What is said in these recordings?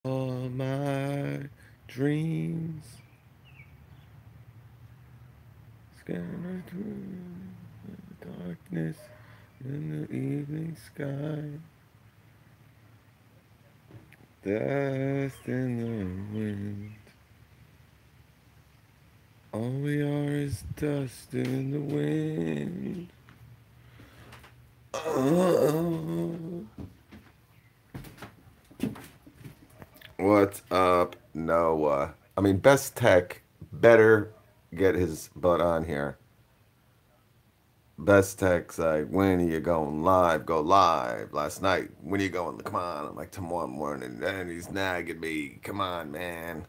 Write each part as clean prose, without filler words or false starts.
all my dreams scattered through the darkness in the evening sky, dust in the wind. All we are is dust in the wind. Oh. What's up, Noah? I mean, Best Tech better get his butt on here. Best Tech's like, when are you going live? Go live. Last night, when are you going? Come on. I'm like, tomorrow morning. And he's nagging me. Come on, man.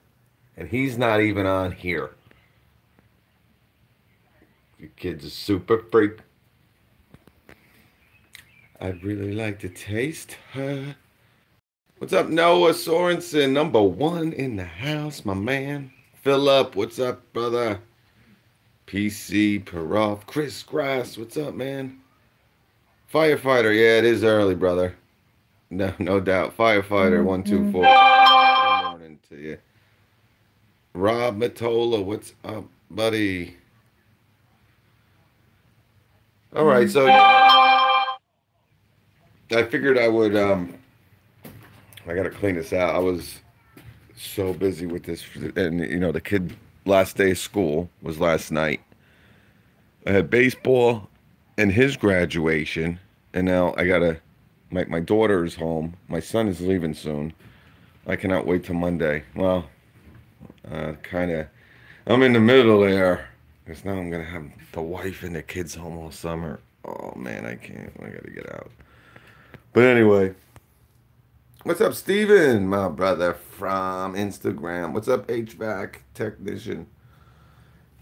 And he's not even on here. You kid's a super freak. I'd really like to taste her. What's up, Noah Sorensen? Number one in the house, my man. Philip, what's up, brother? PC Peroff. Chris Grass, what's up, man? Firefighter, yeah, it is early, brother. No doubt. Firefighter 124. Good morning to you. Rob Matola, what's up, buddy? All right, so I figured I would I gotta clean this out. I was so busy with this, and the kid last day of school was last night. I had baseball and his graduation, and now I gotta. My daughter is home. My son is leaving soon. I cannot wait till Monday. Well, kind of. I'm in the middle there, because now I'm gonna have the wife and the kids home all summer. Oh man, I can't. I gotta get out. But anyway. What's up, Steven, my brother from Instagram? What's up, HVAC technician?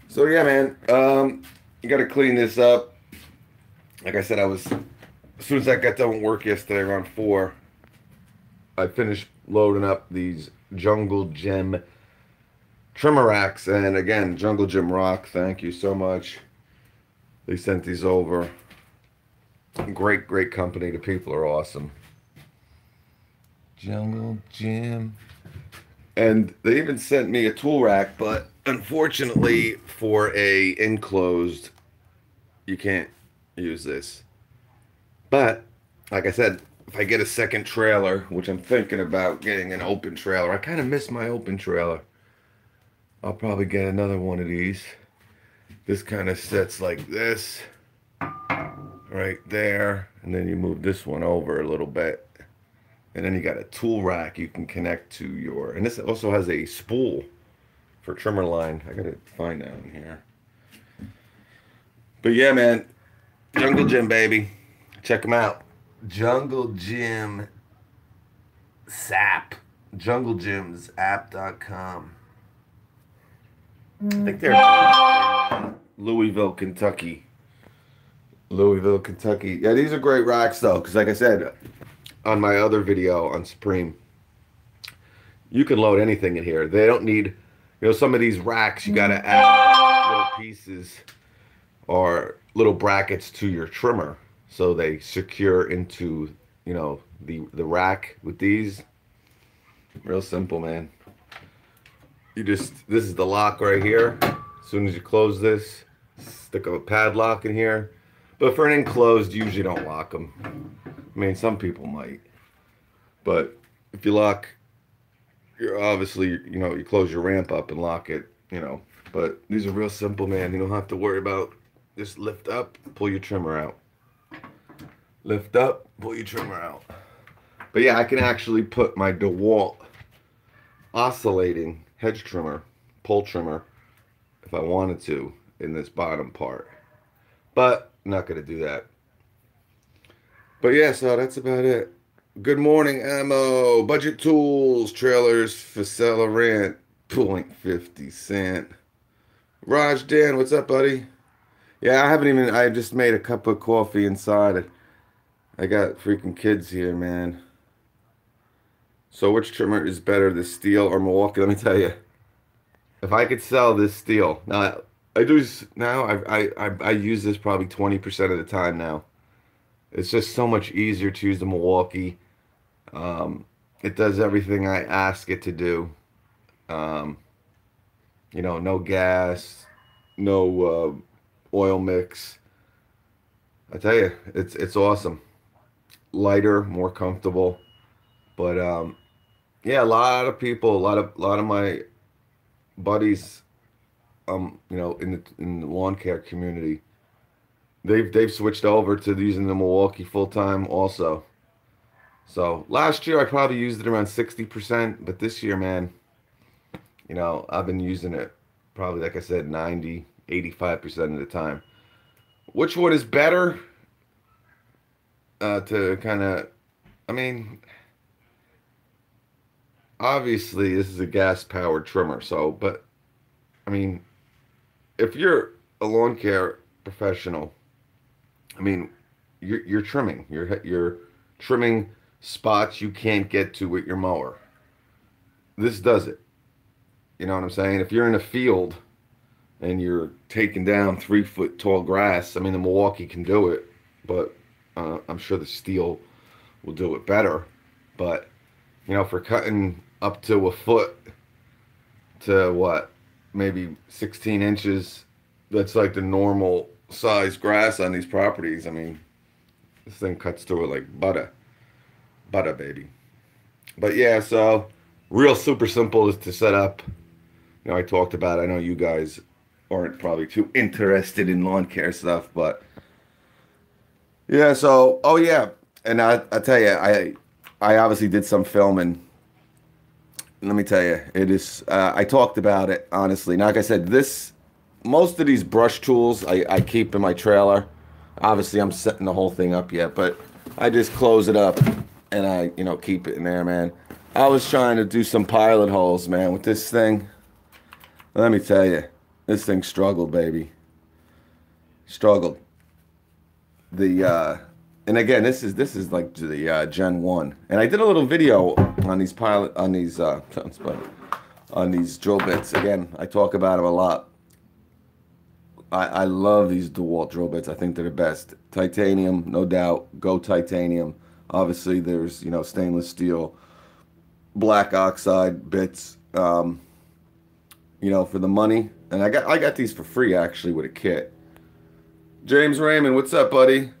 So yeah, man, you got to clean this up. Like I said, as soon as I got done with work yesterday around 4, I finished loading up these Jungle Gym trimmer racks. And again, Jungle Gym rock, thank you so much. They sent these over. Great company. The people are awesome. Jungle Gym. And they even sent me a tool rack, but unfortunately for a enclosed, you can't use this. But, like I said, if I get a second trailer, which I'm thinking about getting an open trailer, I kind of miss my open trailer. I'll probably get another one of these. This kind of sits like this, right there, and then you move this one over a little bit. And then you got a tool rack you can connect to your, and this also has a spool for trimmer line. I gotta find that in here. But yeah, man, Jungle Gym, baby. Check them out. Jungle Gym SAP. JungleGymsApp.com. I think they're in Louisville, Kentucky. Louisville, Kentucky. Yeah, these are great racks though, because like I said, on my other video on Supreme, you can load anything in here. They don't need, some of these racks, you got to add little pieces or little brackets to your trimmer so they secure into, the rack. With these, real simple, man. This is the lock right here. As soon as you close this, stick a padlock in here. But for an enclosed, you usually don't lock them. I mean, some people might, but if you lock, you're obviously, you close your ramp up and lock it, but these are real simple, man. You don't have to worry about, just lift up, pull your trimmer out. Lift up, pull your trimmer out. But yeah, I can actually put my DeWalt oscillating hedge trimmer, pole trimmer, if I wanted to, in this bottom part. But I'm not going to do that. But yeah, so that's about it. Good morning, ammo. Budget tools, trailers, Facela rent, 0.50 cent. Raj Dan, what's up, buddy? Yeah, I just made a cup of coffee inside. I got freaking kids here, man. So which trimmer is better, the steel or Milwaukee? Let me tell you. If I could sell this steel, now I do now. I use this probably 20% of the time now. It's just so much easier to use the Milwaukee. It does everything I ask it to do. Um, you know, no gas, no oil mix. I tell you, it's awesome. Lighter, more comfortable. But yeah, a lot of people, a lot of my buddies, you know, in the lawn care community, they've switched over to using the Milwaukee full time also. So last year I probably used it around 60%, but this year, man, you know, I've been using it probably, like I said, 90, 85% of the time. Which one is better? To kind of, I mean, obviously this is a gas powered trimmer, so, but I mean, if you're a lawn care professional, I mean, you're trimming. You're trimming spots you can't get to with your mower. This does it. You know what I'm saying? If you're in a field and you're taking down 3 foot tall grass, I mean, the Milwaukee can do it, but I'm sure the steel will do it better. But you know, for cutting up to a foot to what, maybe 16 inches, that's like the normal size grass on these properties. I mean, this thing cuts through it like butter, baby. But yeah, so real super simple is to set up. You know, I talked about. I know you guys aren't probably too interested in lawn care stuff, but yeah. So, oh yeah, and I tell you, I obviously did some filming. Let me tell you, it is. I talked about it honestly. Now, like I said, most of these brush tools I keep in my trailer. Obviously, I'm setting the whole thing up yet, but I just close it up and I, you know, keep it in there, man. I was trying to do some pilot holes, man, with this thing. Let me tell you, this thing struggled, baby. Struggled. And again, this is like the Gen 1. And I did a little video on these on these drill bits. Again, I talk about them a lot. I love these DeWalt drill bits. I think they're the best. Titanium, no doubt. Go titanium. Obviously, there's, you know, stainless steel, black oxide bits. You know, for the money. And I got these for free actually with a kit. James Raymond, what's up, buddy?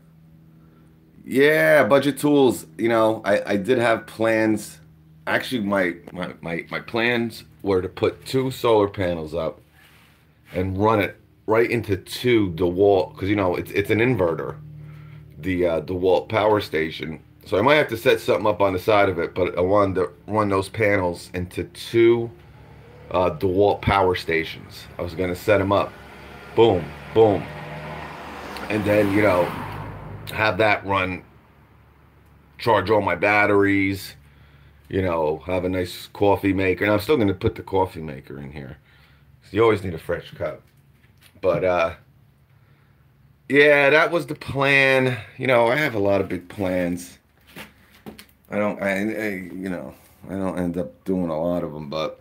Yeah, budget tools. You know, I did have plans. Actually, my plans were to put 2 solar panels up and run it right into 2 DeWalt, because you know it's an inverter, the DeWalt power station. So I might have to set something up on the side of it, but I wanted to run those panels into 2 DeWalt power stations. I was gonna set them up, boom, boom, and then, you know, have that run, charge all my batteries, you know, have a nice coffee maker. And I'm still going to put the coffee maker in here. So you always need a fresh cup. But, yeah, that was the plan. You know, I have a lot of big plans. I you know, I don't end up doing a lot of them, but.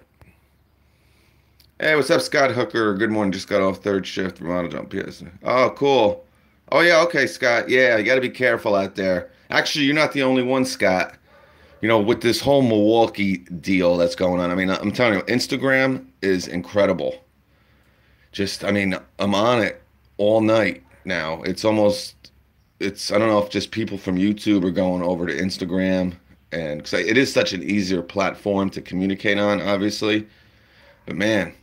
Hey, what's up, Scott Hooker? Good morning. Just got off 3rd shift. Remodel jump. Yes. Oh, cool. Oh, yeah. Okay, Scott. Yeah, you got to be careful out there. Actually, you're not the only one, Scott. You know, with this whole Milwaukee deal that's going on. I mean, I'm telling you, Instagram is incredible. Just, I mean, I'm on it all night now. I don't know if just people from YouTube are going over to Instagram. And because it is such an easier platform to communicate on, obviously. But man,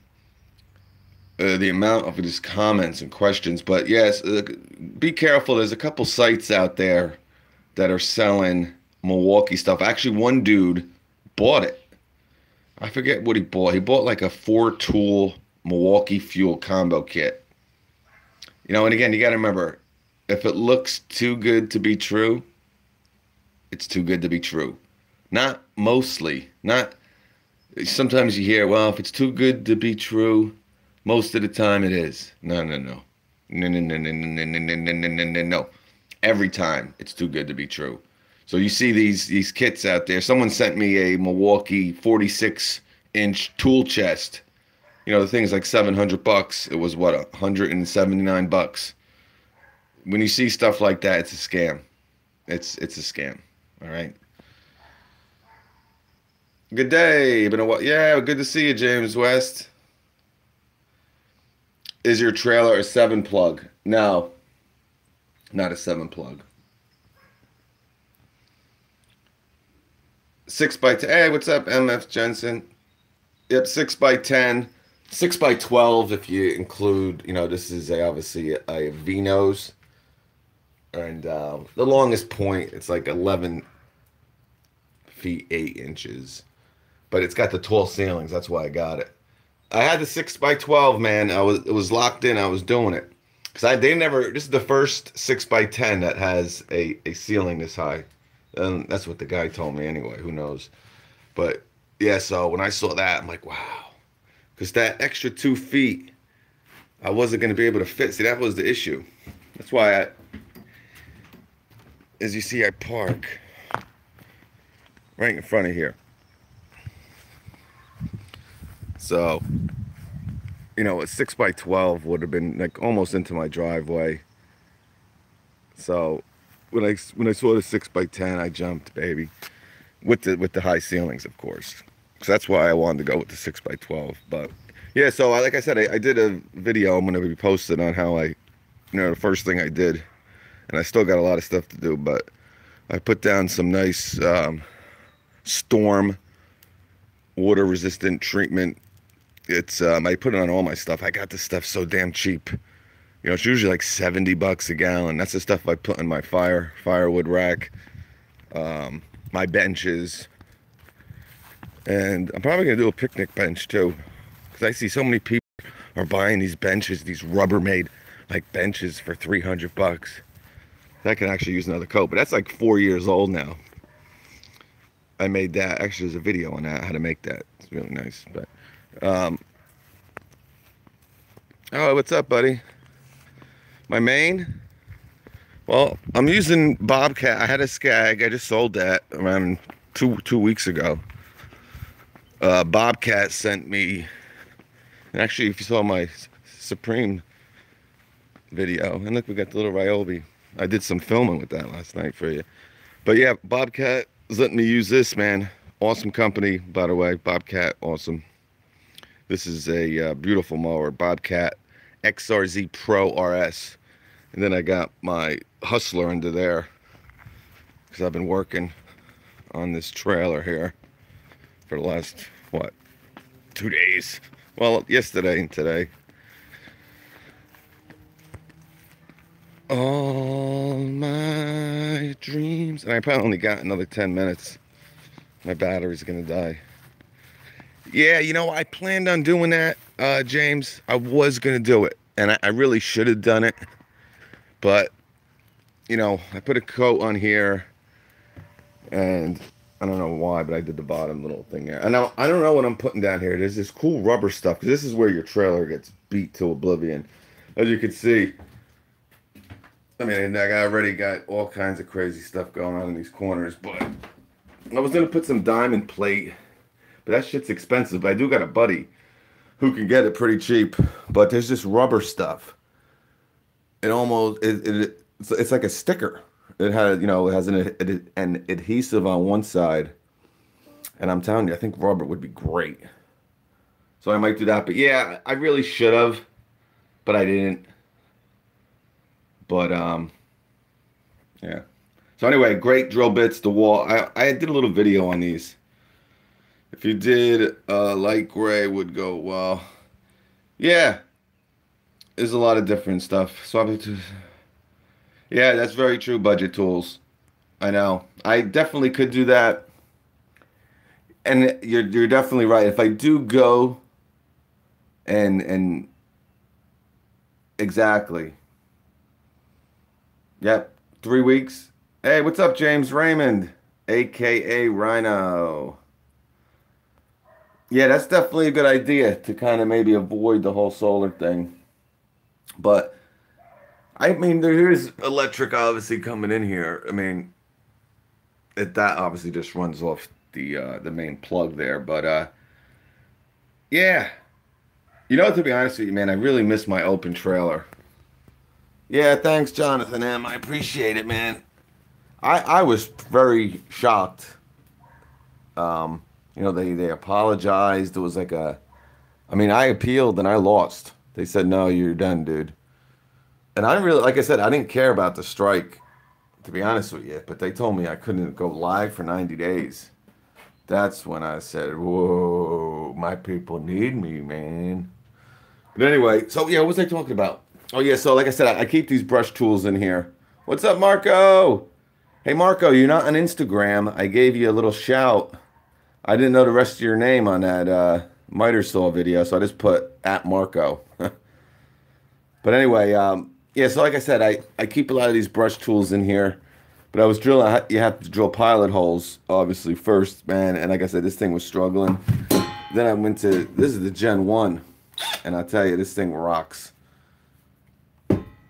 the amount of just comments and questions. But yes, be careful. There's a couple sites out there that are selling Milwaukee stuff. Actually, one dude bought it. I forget what he bought. He bought like a 4-tool Milwaukee fuel combo kit. You know, and again, you got to remember, if it looks too good to be true, it's too good to be true. Not mostly. Not. Sometimes you hear, well, if it's too good to be true, most of the time it is. No. No. Every time it's too good to be true. So you see these kits out there. Someone sent me a Milwaukee 46-inch tool chest. You know, the thing's like $700. It was what, $179. When you see stuff like that, it's a scam. It's a scam. All right. Good day. Been a while. Yeah, good to see you, James West. Is your trailer a 7 plug? No, not a 7 plug. 6x10. Hey, what's up, MF Jensen? Yep, 6x10. 6x12 if you include, this is obviously a Vino's. And the longest point, it's like 11 feet 8 inches. But it's got the tall ceilings. That's why I got it. I had the 6x12, man. It was locked in. I was doing it because they never. This is the first 6x10 that has a ceiling this high. And that's what the guy told me anyway. Who knows? But yeah. So when I saw that, I'm like, wow. Because that extra 2 feet, I wasn't going to be able to fit. See, that was the issue. That's why as you see, I park right in front of here. So, a 6x12 would have been like almost into my driveway. So, when I saw the 6x10, I jumped, baby, with the high ceilings, of course. So that's why I wanted to go with the 6x12. But yeah, so like I said, I did a video I'm going to be posted on how the first thing I did, and I still got a lot of stuff to do, but I put down some nice storm water resistant treatment. It's I put it on all my stuff. I got this stuff so damn cheap. It's usually like $70 a gallon. That's the stuff I put in my firewood rack, my benches, and I'm probably gonna do a picnic bench too, because I see so many people are buying these benches, these Rubbermaid like benches for $300. That can actually use another coat, but that's like 4 years old now. I made that. Actually, there's a video on that, how to make that. It's really nice. But oh, what's up, buddy? My main? Well, I'm using Bobcat. I had a Skag. I just sold that around two weeks ago. Bobcat sent me, and actually, if you saw my Supreme video, and look, we got the little Ryobi. I did some filming with that last night for you. But yeah, Bobcat is letting me use this, man. Awesome company, by the way. Bobcat, awesome. This is a beautiful mower, Bobcat XRZ Pro RS. And then I got my Hustler under there because I've been working on this trailer here for the last, 2 days? Well, yesterday and today. All my dreams. And I probably only got another 10 minutes. My battery's gonna die. Yeah, I planned on doing that, James. I was gonna do it, and I really should have done it. But, I put a coat on here, and I don't know why, but I did the bottom little thing there. And I don't know what I'm putting down here. There's this cool rubber stuff, because this is where your trailer gets beat to oblivion. As you can see, I mean, I already got all kinds of crazy stuff going on in these corners, but I was going to put some diamond plate, but that shit's expensive. But I do got a buddy who can get it pretty cheap, but there's this rubber stuff. It's like a sticker. It has an adhesive on one side, and I'm telling you, I think rubber would be great. So I might do that. But yeah, I really should have, but I didn't. But yeah. So anyway, great drill bits. The wall. I did a little video on these. If you did, light gray would go well. Yeah. There's a lot of different stuff. So yeah, that's very true. Budget tools. I know. I definitely could do that. And you're definitely right. If I do go and exactly. Yep, 3 weeks. Hey, what's up, James Raymond, aka Rhino? Yeah, that's definitely a good idea to kind of maybe avoid the whole solar thing. But I mean, there is electric obviously coming in here. I mean, that obviously just runs off the main plug there. But yeah, to be honest with you, man, I really miss my open trailer. Yeah, thanks, Jonathan M. I appreciate it, man. I was very shocked You know, they apologized. It was like I mean, I appealed and I lost. They said, no, you're done, dude. And I really, like I said, I didn't care about the strike, to be honest with you. But they told me I couldn't go live for 90 days. That's when I said, whoa, my people need me, man. But anyway, so yeah, what was I talking about? Oh yeah, so like I said, I keep these brush tools in here. What's up, Marco? Hey, Marco, you're not on Instagram. I gave you a little shout. I didn't know the rest of your name on that miter saw video, so I just put at Marco. But anyway, yeah, so like I said, I keep a lot of these brush tools in here. But I was drilling, you have to drill pilot holes, obviously, first, man. And like I said, this thing was struggling. Then I went to, this is the Gen 1. And I'll tell you, this thing rocks.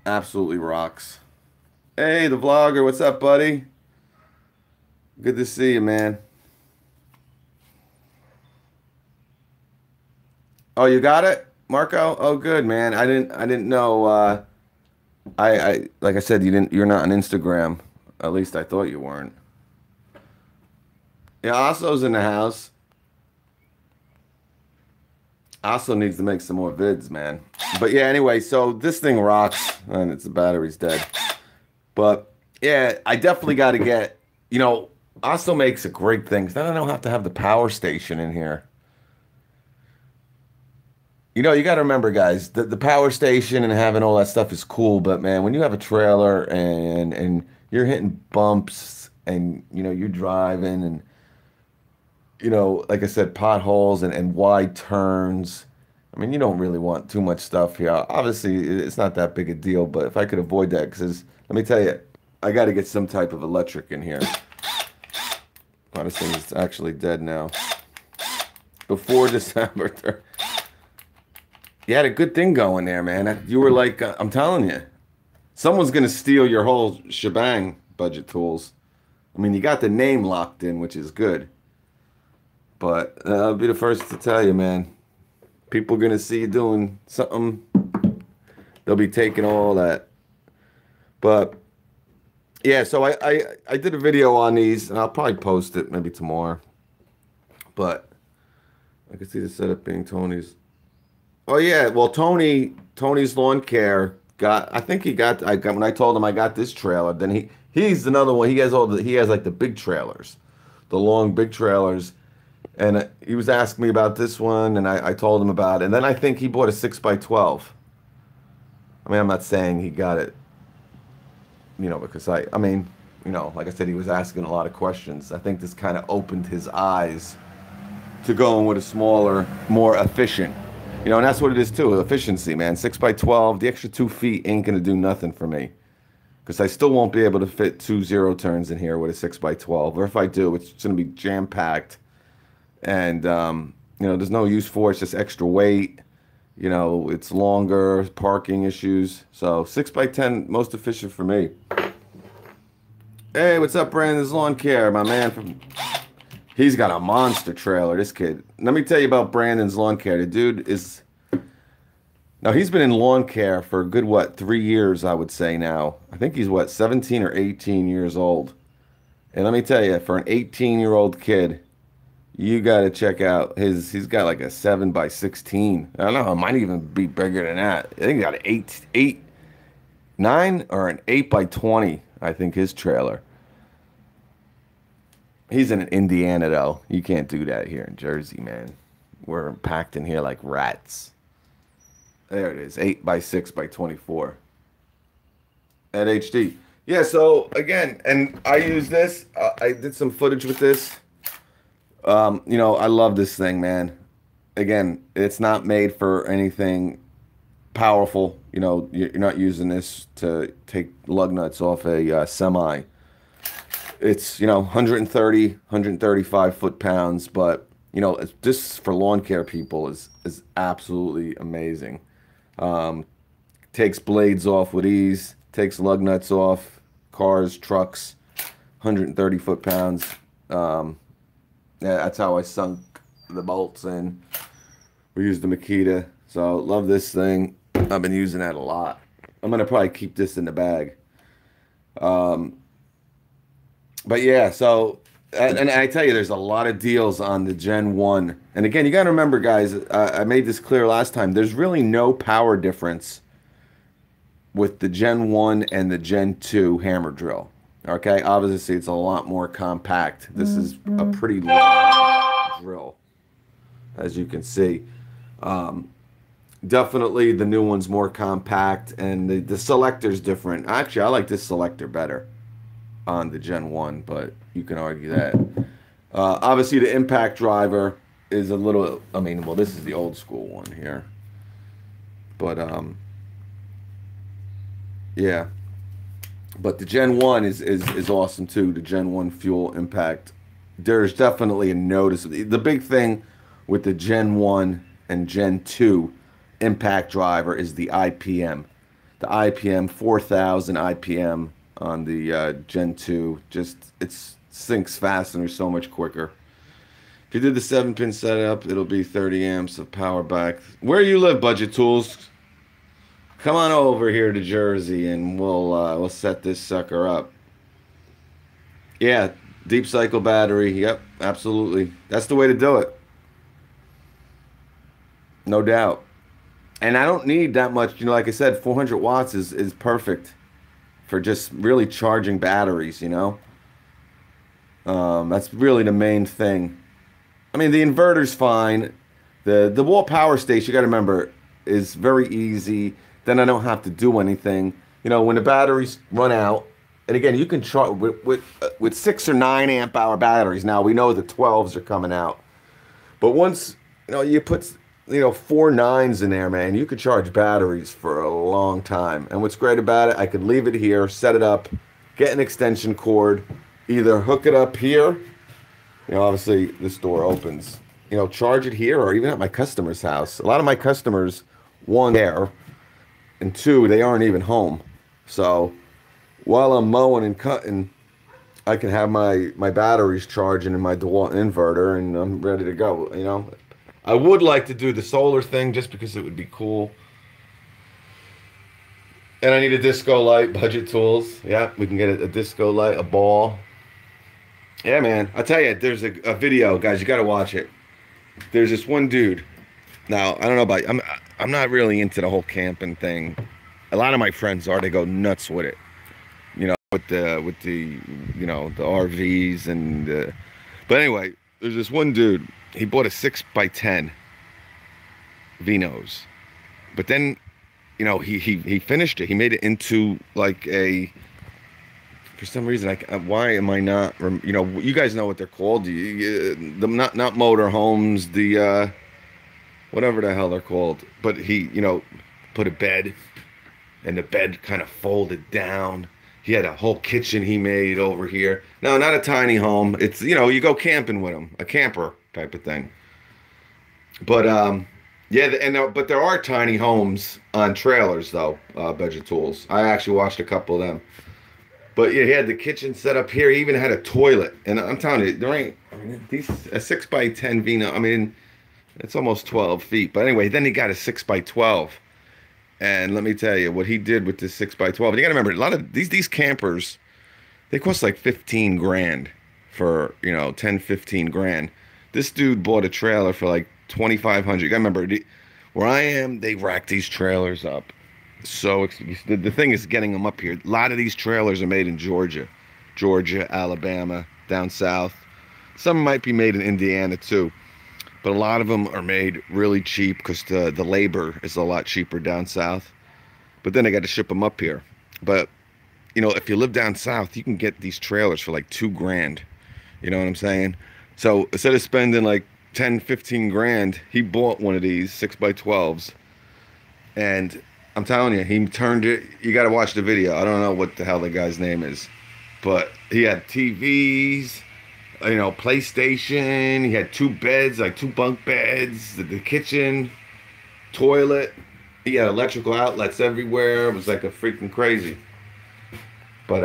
Absolutely rocks. Hey, the vlogger, what's up, buddy? Good to see you, man. Oh, you got it, Marco? Oh, good, man. I didn't know. Like I said, you're not on Instagram. At least I thought you weren't. Yeah, Osso's in the house. Osso needs to make some more vids, man. But yeah, anyway, so this thing rocks, and the battery's dead. But yeah, I definitely got to get. You know, Osso makes a great thing. Then I don't have to have the power station in here. You know, you got to remember, guys, the power station and having all that stuff is cool, but man, when you have a trailer and you're hitting bumps and you know you're driving and you know, like I said, potholes and wide turns. I mean, you don't really want too much stuff here. Obviously, it's not that big a deal, but if I could avoid that, because let me tell you, I got to get some type of electric in here. Oh, this thing is actually dead now. Before December 3rd. You had a good thing going there, man. You were like, I'm telling you, someone's going to steal your whole shebang, Budget Tools. I mean, you got the name locked in, which is good. But I'll be the first to tell you, man. People are going to see you doing something. They'll be taking all that. But, yeah, so I did a video on these, and I'll probably post it maybe tomorrow. But I can see the setup being Tony's. Oh yeah, well Tony's Lawn Care got. I think he got. When I told him I got this trailer. Then he's another one. He has like the big trailers, the long big trailers, and he was asking me about this one, and I told him about it. And then I think he bought a 6x12. I mean, I'm not saying he got it, you know, because I mean, you know, like I said, he was asking a lot of questions. I think this kind of opened his eyes to going with a smaller, more efficient. You know, and that's what it is too, efficiency, man. 6x12, the extra 2 feet ain't going to do nothing for me. Because I still won't be able to fit 2 0 turns in here with a 6x12. Or if I do, it's going to be jam-packed. And, you know, there's no use for it. It's just extra weight. You know, it's longer, parking issues. So 6x10, most efficient for me. Hey, what's up, Brandon's Lawn Care, my man from... He's got a monster trailer, this kid. Let me tell you about Brandon's Lawn Care. The dude is... Now, he's been in lawn care for a good, what, 3 years, I would say now. I think he's, what, 17 or 18 years old. And let me tell you, for an 18-year-old kid, you got to check out his... He's got like a 7x16. I don't know, it might even be bigger than that. I think he got an 9 or an 8x20, I think, his trailer. He's in Indiana, though. You can't do that here in Jersey, man. We're packed in here like rats. There it is, 8x6x24. At HD. Yeah, so, again, and I use this. I did some footage with this. You know, I love this thing, man. Again, it's not made for anything powerful. You know, you're not using this to take lug nuts off a semi. It's, you know, 130, 135 foot-pounds, but, you know, this for lawn care people is absolutely amazing. Takes blades off with ease, takes lug nuts off, cars, trucks, 130 foot-pounds. Yeah, that's how I sunk the bolts in. We used the Makita, so love this thing. I've been using that a lot. I'm going to probably keep this in the bag. But yeah, so And I tell you, there's a lot of deals on the Gen 1. And again, you got to remember, guys, I made this clear last time. There's really no power difference with the Gen 1 and the Gen 2 hammer drill. Okay, obviously it's a lot more compact. This is a pretty long drill, as you can see. Definitely the new one's more compact, and the selector's different. Actually, I like this selector better on the Gen 1, but you can argue that. Obviously, the impact driver is a little, I mean, well, this is the old school one here. But, yeah. But the Gen 1 is awesome, too. The Gen 1 fuel impact. There's definitely a notice. The big thing with the Gen 1 and Gen 2 impact driver is the IPM. The IPM, 4,000 IPM on the Gen 2. Just, it sinks faster and so much quicker. If you did the 7-pin setup, it'll be 30 amps of power back. Where you live, Budget Tools? Come on over here to Jersey and we'll set this sucker up. Yeah, deep cycle battery. Yep, absolutely. That's the way to do it. No doubt. And I don't need that much, you know, like I said, 400 watts is perfect for just really charging batteries, you know. That's really the main thing. I mean, the inverter's fine. The wall power station, you got to remember, is very easy. Then I don't have to do anything. You know, when the batteries run out, and again, you can charge with 6 or 9 amp hour batteries. Now we know the 12s are coming out, but once you know you put 4 9s in there, man, you could charge batteries for a long time. And what's great about it, I could leave it here, set it up, get an extension cord, either hook it up here. You know, obviously this door opens. You know, charge it here or even at my customer's house. A lot of my customers, one, there, and two, they aren't even home. So while I'm mowing and cutting, I can have my batteries charging in my DeWalt inverter, and I'm ready to go. You know, I would like to do the solar thing just because it would be cool. And I need a disco light, Budget Tools. Yeah, we can get a disco light, a ball. Yeah, man. I tell you, there's a video, guys. You got to watch it. There's this one dude. Now, I don't know about you. I'm not really into the whole camping thing. A lot of my friends are. They go nuts with it. You know, with the you know, the RVs and but anyway, there's this one dude. He bought a 6x10 Vinos. But then, you know, he finished it. He made it into like a, for some reason, why am I not, you know, you guys know what they're called. Not motor homes, the whatever the hell they're called. But he, you know, put a bed, and the bed kind of folded down. He had a whole kitchen he made over here. No, not a tiny home. It's, you know, you go camping with him, a camper type of thing. But yeah, but there are tiny homes on trailers though, Budget Tools. I actually watched a couple of them. But yeah, he had the kitchen set up here. He even had a toilet. And I'm telling you, there ain't, I mean, a 6x10 Vino, I mean, it's almost 12 feet. But anyway, then he got a 6x12. And let me tell you what he did with this 6x12. And you gotta remember, a lot of these campers, they cost like 15 grand for, you know, 10, 15 grand. This dude bought a trailer for like 2,500. You gotta remember, where I am, they rack these trailers up. So the thing is getting them up here. A lot of these trailers are made in Georgia, Alabama, down south. Some might be made in Indiana too. But a lot of them are made really cheap because the labor is a lot cheaper down south. But then I got to ship them up here. But, you know, if you live down south, you can get these trailers for like 2 grand. You know what I'm saying? So instead of spending like 10, 15 grand, he bought one of these 6x12s. And I'm telling you, he turned it. You got to watch the video. I don't know what the hell the guy's name is. But he had TVs. You know, PlayStation. He had 2 beds, like 2 bunk beds, the kitchen, toilet. He had electrical outlets everywhere. It was like a freaking crazy. But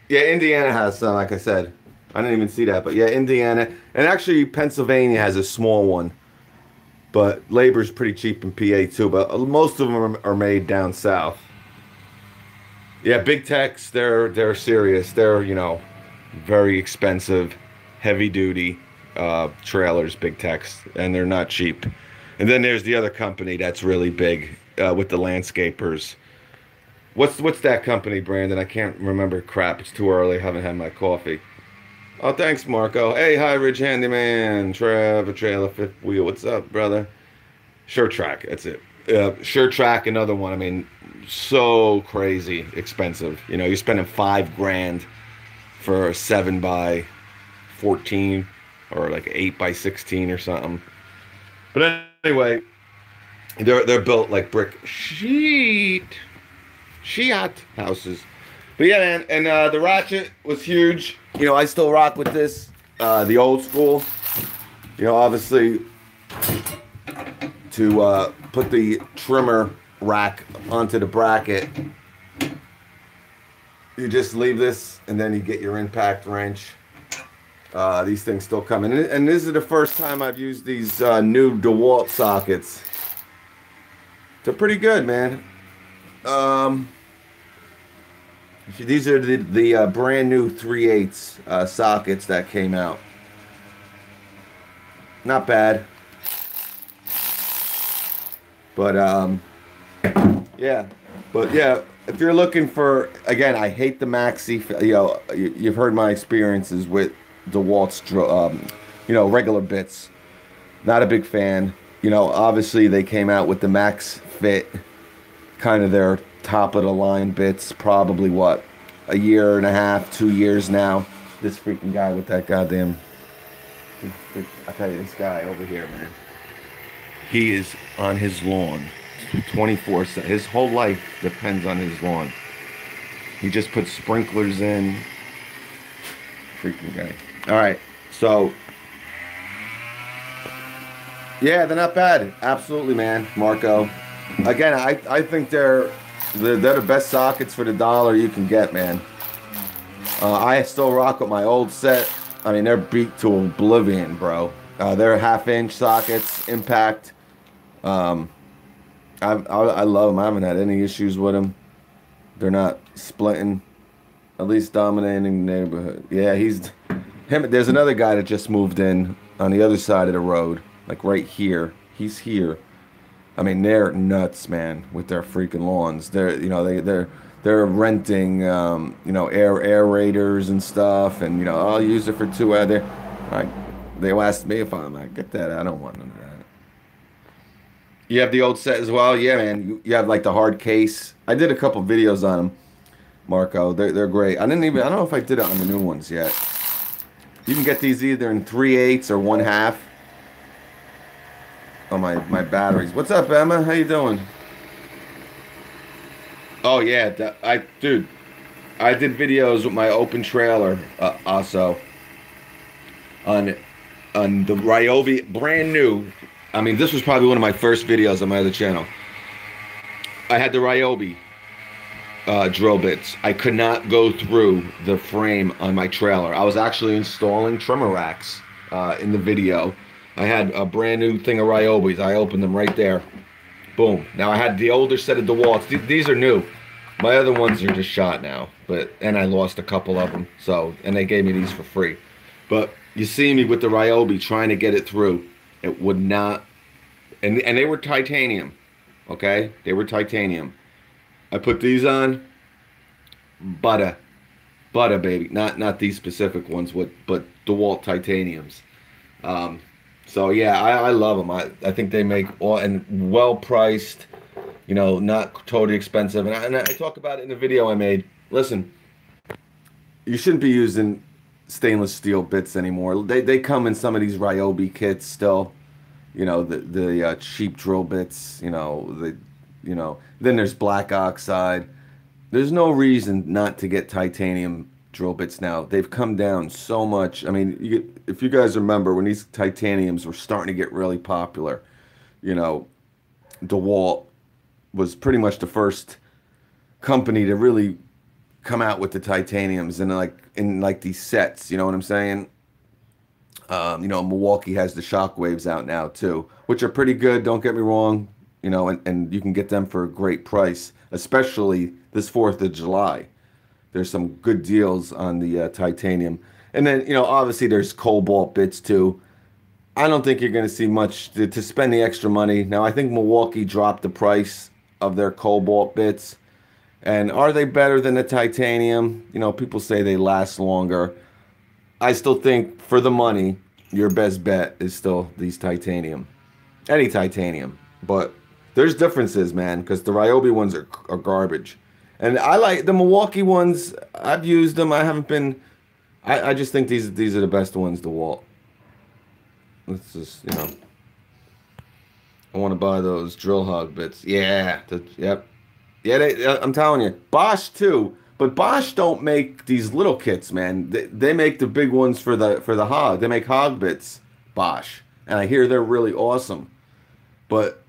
yeah, Indiana has some. Like I said, I didn't even see that, but yeah, Indiana, and actually Pennsylvania has a small one. But labor's pretty cheap in PA too. But most of them are made down south. Yeah, big techs. They're serious. They're, you know, very expensive, heavy duty trailers, big text, and they're not cheap. And then there's the other company that's really big with the landscapers. What's that company, Brandon? I can't remember. Crap, it's too early. I haven't had my coffee. Oh, thanks, Marco. Hey, hi, Ridge Handyman. Trevor Trailer Fifth Wheel. What's up, brother? Sure Track. That's it. Sure Track, another one. I mean, so crazy expensive. You know, you're spending $5 grand for a 7 by 14 or like 8 by 16 or something. But anyway, they're built like brick sheet houses. But yeah, man, and the ratchet was huge. You know, I still rock with this, the old school. You know, obviously, to put the trimmer rack onto the bracket, you just leave this, and then you get your impact wrench. These things still come in, and this is the first time I've used these new DeWalt sockets. They're pretty good, man. These are the brand new 3/8 sockets that came out. Not bad. But yeah. But yeah, if you're looking for, again, I hate the maxi. You know, you've heard my experiences with DeWalt's, you know, regular bits. Not a big fan. You know, obviously they came out with the Max Fit, kind of their top of the line bits, probably what, a year and a half, 2 years now. This freaking guy with that goddamn, I tell you, this guy over here, man, he is on his lawn 24/7. His whole life depends on his lawn. He just puts sprinklers in. Freaking guy. All right, so yeah, they're not bad. Absolutely, man, Marco. Again, I think they're the best sockets for the dollar you can get, man. I still rock with my old set. I mean, they're beat to oblivion, bro. They're 1/2 inch sockets, impact. I love them. I haven't had any issues with them. They're not splitting. At least dominating the neighborhood. Yeah, he's him. There's another guy that just moved in on the other side of the road, like right here. He's here. I mean, they're nuts, man, with their freaking lawns. They're, you know, they're renting, you know, aerators and stuff, and you know, I'll use it for 2 hours. They asked me if I'm like, get that. I don't want none of that. You have the old set as well, yeah, man. You have like the hard case. I did a couple videos on them, Marco. They're great. I don't know if I did it on the new ones yet. You can get these either in 3/8 or 1/2. Oh, my batteries. What's up, Emma? How you doing? Oh yeah, dude, I did videos with my open trailer also on the Ryobi, brand new. I mean, this was probably one of my first videos on my other channel. I had the Ryobi drill bits. I could not go through the frame on my trailer. I was actually installing trimmer racks in the video. I had a brand new thing of Ryobis. I opened them right there. Boom. Now I had the older set of DeWalt's. These are new. My other ones are just shot now. And I lost a couple of them. So, and they gave me these for free. But you see me with the Ryobi trying to get it through. It would not. And they were titanium. Okay? They were titanium. I put these on. Butter, baby. Not these specific ones, but DeWalt titaniums. So yeah, I love them. I think they make all, and well priced, you know, not totally expensive. And I talk about it in the video I made. Listen, you shouldn't be using stainless steel bits anymore. They come in some of these Ryobi kits still. You know, the cheap drill bits. You know, then there's black oxide. There's no reason not to get titanium drill bits now. They've come down so much. I mean, if you guys remember when these titaniums were starting to get really popular, you know, DeWalt was pretty much the first company to really come out with the titaniums and in these sets. You know what I'm saying? You know, Milwaukee has the Shockwaves out now too, which are pretty good. Don't get me wrong. You know, and you can get them for a great price, especially this 4th of July. there's some good deals on the titanium. And then, obviously there's cobalt bits too. I don't think you're going to see much to spend the extra money. Now, I think Milwaukee dropped the price of their cobalt bits. And are they better than the titanium? People say they last longer. I still think for the money, your best bet is still these titanium. Any titanium. But there's differences, man, because the Ryobi ones are garbage. And I like the Milwaukee ones. I've used them. I haven't been... I just think these are the best ones, DeWalt. Let's just, I want to buy those drill hog bits. Yeah. Yep. Yeah, I'm telling you. Bosch, too. But Bosch don't make these little kits, man. They make the big ones for the hog. They make hog bits, Bosch. And I hear they're really awesome. But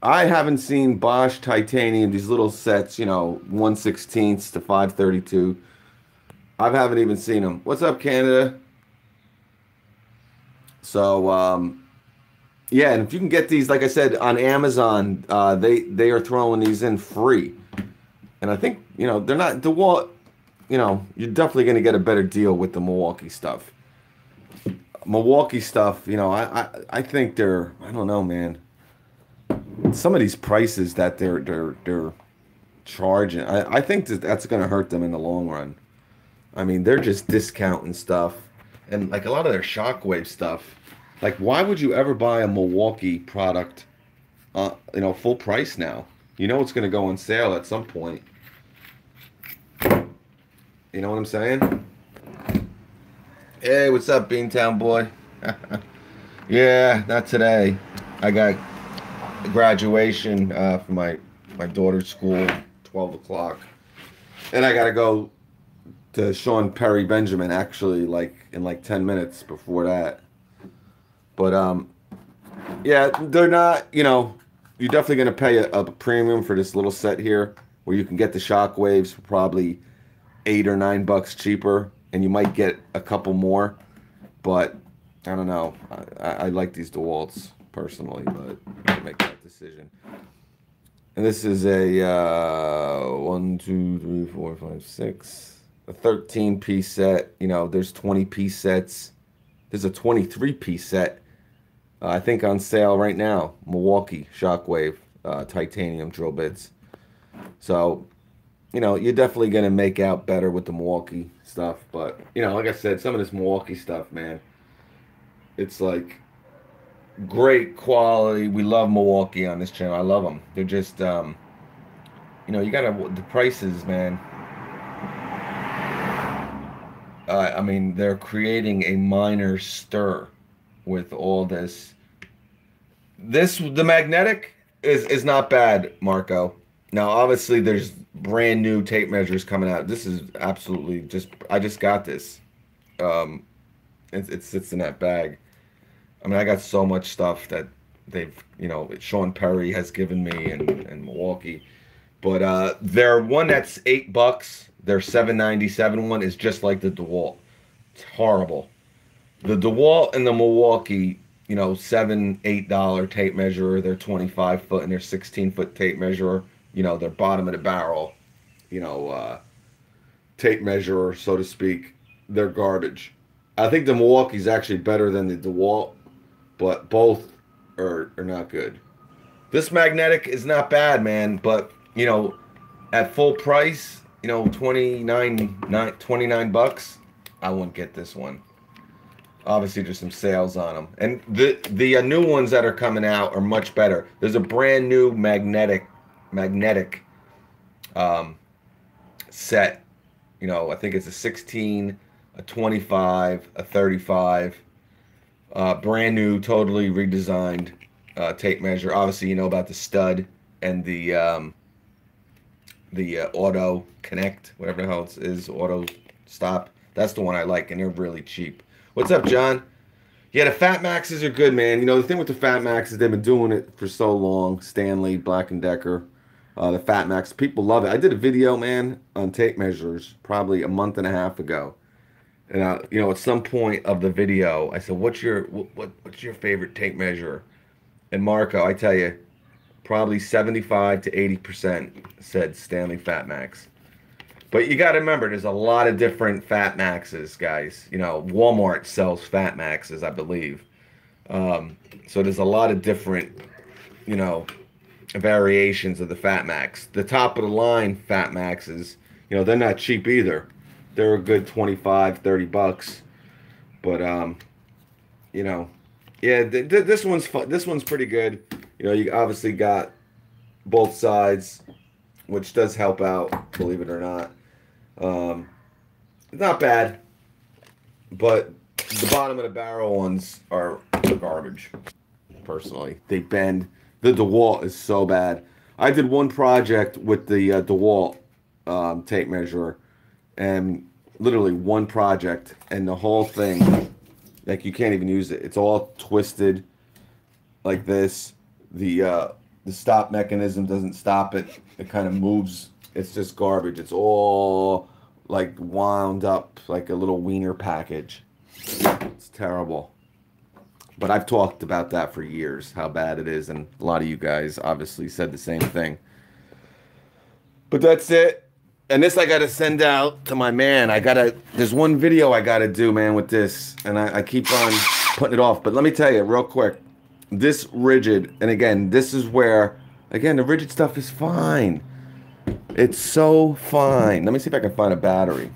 I haven't seen Bosch titanium, these little sets, 1/16 to 532. I haven't even seen them. What's up, Canada? So, yeah, and if you can get these, like I said, on Amazon, they are throwing these in free. And I think, they're not, DeWalt, you're definitely going to get a better deal with the Milwaukee stuff. Milwaukee stuff, I think they're, I don't know, man. Some of these prices that they're charging, I think that's going to hurt them in the long run. I mean, they're just discounting stuff. And like a lot of their Shockwave stuff. Like, why would you ever buy a Milwaukee product, full price now? It's going to go on sale at some point. You know what I'm saying? Hey, what's up, Beantown boy? Yeah, not today. I got graduation for my daughter's school, 12 o'clock. And I got to go to Sean Perry Benjamin, actually, in 10 minutes before that. But, yeah, they're not, you're definitely going to pay a premium for this little set here, where you can get the Shockwaves for probably $8 or $9 cheaper, and you might get a couple more. But, I don't know. I like these DeWalts, personally, but I can make that decision. And this is a 1, 2, 3, 4, 5, 6... a 13-piece set. There's 20-piece sets. There's a 23-piece set, I think, on sale right now. Milwaukee Shockwave titanium drill bits. So, you're definitely going to make out better with the Milwaukee stuff. But, like I said, some of this Milwaukee stuff, man, it's like great quality. We love Milwaukee on this channel. I love them. They're just, you got the prices, man. I mean, they're creating a minor stir with all this. The magnetic is not bad, Marco. Now, obviously, there's brand new tape measures coming out. This is absolutely I just got this. It sits in that bag. I mean, I got so much stuff that they've, Sean Perry has given me and Milwaukee. But their one that's $8. Their $7.97 one is just like the DeWalt. It's horrible. The DeWalt and the Milwaukee, $7, $8 tape measure, their 25-foot and their 16-foot tape measure, their bottom of the barrel, tape measure, so to speak, they're garbage. I think the Milwaukee's actually better than the DeWalt, but both are not good. This magnetic is not bad, man, but, at full price, $29, I wouldn't get this one. Obviously, there's some sales on them. And the new ones that are coming out are much better. There's a brand new magnetic set. I think it's a 16, a 25, a 35. Brand new, totally redesigned tape measure. Obviously, about the stud and the auto connect, whatever the hell it is, auto stop. That's the one I like, and they're really cheap. What's up, John? Yeah, the Fat Maxes are good, man. The thing with the Fat Maxes, they've been doing it for so long. Stanley, Black & Decker, the Fat Max. People love it. I did a video, man, on tape measures probably a month and a half ago. And, at some point of the video, I said, what's your favorite tape measure? And Marco, I tell you, probably 75 to 80% said Stanley Fat Max. But you got to remember, there's a lot of different Fat Maxes, guys. You know, Walmart sells Fat Maxes, I believe. So there's a lot of different, you know, variations of the Fat Max. The top of the line Fat Maxes, you know, they're not cheap either. They're a good 25, 30 bucks. But you know, yeah, this one's fun. This one's pretty good. You know, you obviously got both sides, which does help out, believe it or not. Not bad, but the bottom of the barrel ones are garbage. Personally, they bend. The DeWalt is so bad. I did one project with the DeWalt tape measure, and literally one project, and the whole thing, like, you can't even use it. It's all twisted like this. The stop mechanism doesn't stop it. It kind of moves. It's just garbage. It's all like wound up like a little wiener package. It's terrible. But I've talked about that for years, how bad it is, and a lot of you guys obviously said the same thing. But that's it. And this I got to send out to my man. There's one video I got to do, man, with this. And I keep on putting it off. But let me tell you real quick. This rigid, and again, this is where, again, the rigid stuff is fine. It's so fine. Let me see if I can find a battery.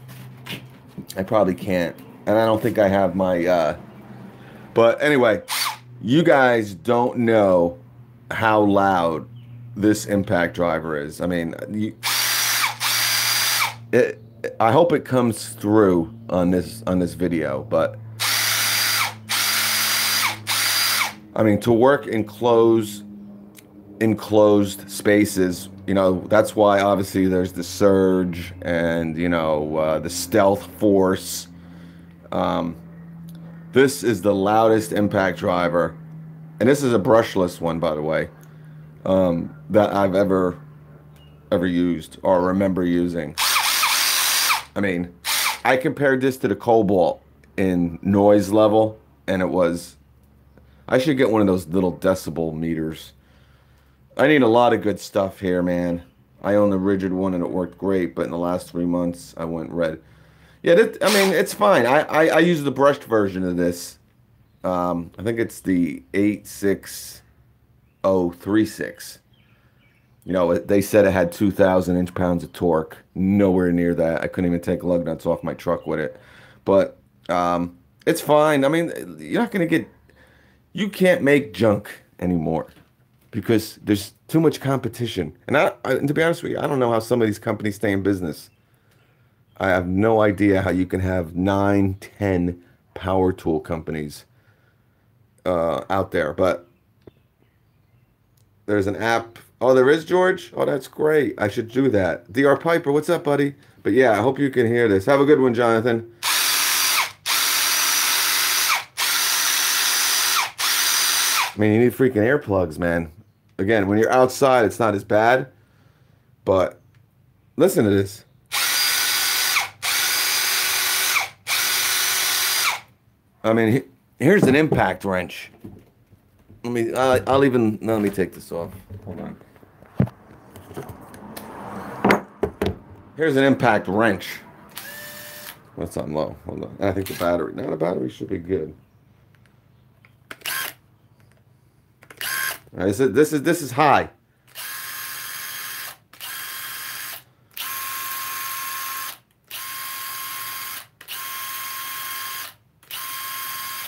I probably can't. And I don't think I have my, but anyway, you guys don't know how loud this impact driver is. I mean, I hope it comes through on this video, but I mean, to work in enclosed spaces, you know, that's why obviously there's the Surge and, you know, the Stealth Force. This is the loudest impact driver, and this is a brushless one, by the way, that I've ever used or remember using. I mean, I compared this to the Cobalt in noise level, and it was, I should get one of those little decibel meters. I need a lot of good stuff here, man. I own the rigid one, and it worked great, but in the last 3 months, I went red. Yeah, I mean, it's fine. I use the brushed version of this. I think it's the 86036. You know, they said it had 2,000 inch-pounds of torque. Nowhere near that. I couldn't even take lug nuts off my truck with it. But it's fine. I mean, you're not going to get... You can't make junk anymore because there's too much competition. And to be honest with you, I don't know how some of these companies stay in business. I have no idea how you can have 9, 10 power tool companies out there. But there's an app. Oh, there is, George? Oh, that's great. I should do that. DR Piper, what's up, buddy? But yeah, I hope you can hear this. Have a good one, Jonathan. I mean, you need freaking earplugs, man. Again, when you're outside, it's not as bad. But listen to this. I mean, here's an impact wrench. Let me take this off. Hold on. Here's an impact wrench. That's on low. Hold on. I think the battery should be good. All right, this is high.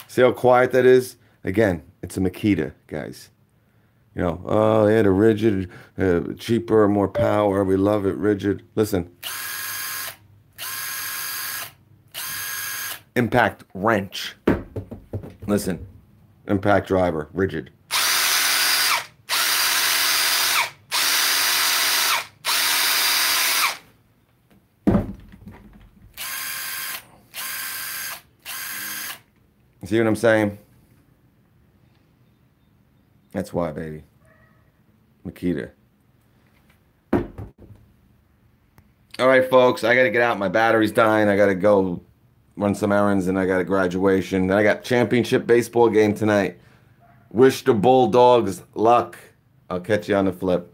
See how quiet that is? Again, it's a Makita, guys. You know, oh, they had a rigid, cheaper, more power. We love it, rigid. Listen. Impact wrench. Listen. Impact driver, rigid. See what I'm saying? That's why, baby. Makita. All right, folks. I got to get out. My battery's dying. I got to go run some errands, and I got a graduation. Then I got championship baseball game tonight. Wish the Bulldogs luck. I'll catch you on the flip.